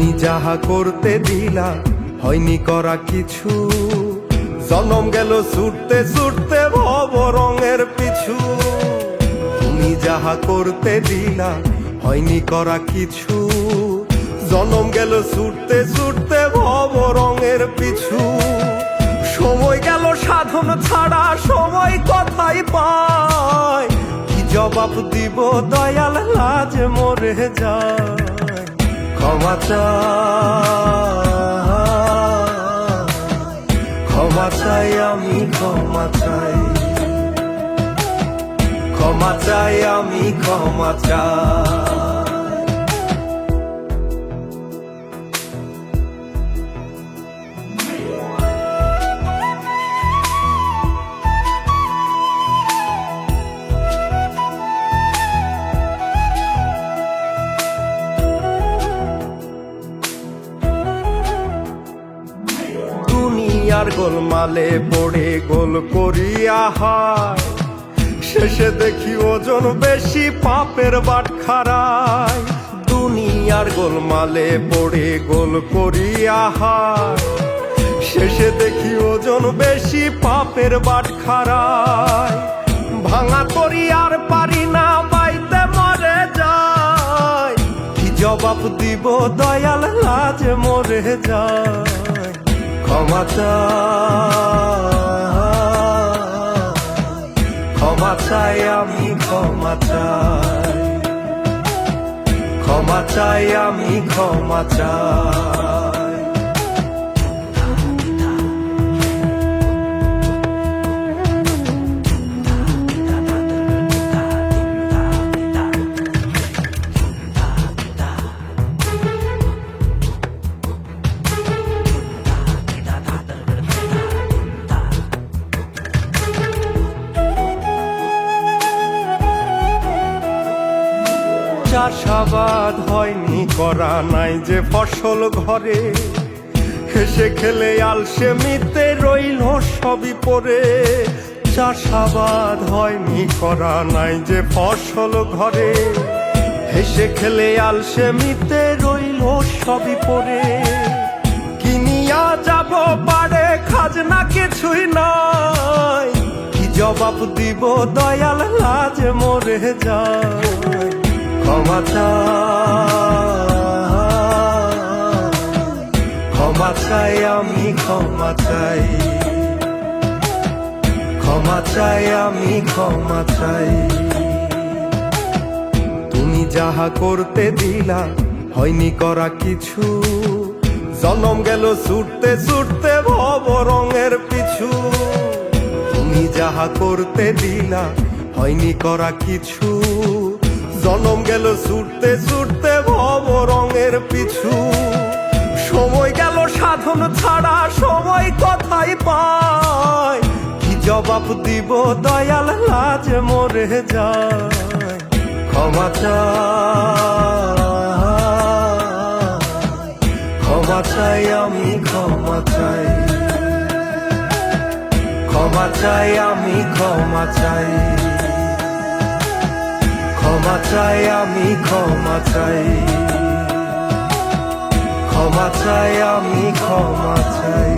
তুমি যাহা করতে দিলা হয়নি করা কিছু, জনম গেল ছুটতে ছুটতে ভব রঙের পিছু। তুমি যাহা করতে দিলা হয়নি করা কিছু, জনম গেল ছুটতে ছুটতে ভব রঙের পিছু। সময় গেল সাধন ছাড়া সময় কথাই পায়, কি জবাব দিব দয়াল লাজ মরে যায়। ক্ষমা চাই, ক্ষমা চাই আমি ক্ষমা চাই, ক্ষমা চাই আমি ক্ষমা চাই। দুনিয়ার গোলমালে পড়ে গোল করিয়া হায়, শেষে দেখি ওজন বেশি পাপের বাটখারায়। দুনিয়ার গোলমালে পড়ে গোল করিয়া হায়, শেষে দেখি ওজন বেশি পাপের বাটখারায়। ভাঙা তরি আর পারি না বাইতে মরে যায়, কি জবাব দিব দয়াল লাজ মরে যায়। ক্ষমা চাই, ক্ষমা চাই আমি ক্ষমা চাই, ক্ষমা চাই আমি ক্ষমা চাই। চাষাবাদ হয়নি করা নাই যে ফসল ঘরে, হেসে খেলে আলসেমিতে রইল সবই পড়ে। চাষাবাদ হয়নি করা নাই যে ফসল ঘরে, হেসে খেলে আলসেমিতে রইল সবই পড়ে। কিনিয়া যাব পারে খাজনা কিছুই নাই, কি জবাব দিব দয়াল লাজ মরে যায়। ক্ষমা চাই, ক্ষমা চাই আমি ক্ষমা চাই, ক্ষমা চাই আমি ক্ষমা চাই। তুমি যাহা করতে দিলা হয়নি করা কিছু, জনম গেল ছুটতে ছুটতে ভব রঙের পিছু। তুমি যাহা করতে দিলা হয়নি করা কিছু, জনম গেল ছুটতে ছুটতে ভব রঙের পিছু। সময় গেল সাধন ছাড়া সময় কথাই পায়, কি জবাব দিব দয়াল লাজ মরে যায়। ক্ষমা চাই, ক্ষমা চাই আমি ক্ষমা চাই, ক্ষমা চাই আমি ক্ষমা চাই, ক্ষমা চাই আমি ক্ষমা চাই, ক্ষমা চাই আমি ক্ষমা চাই।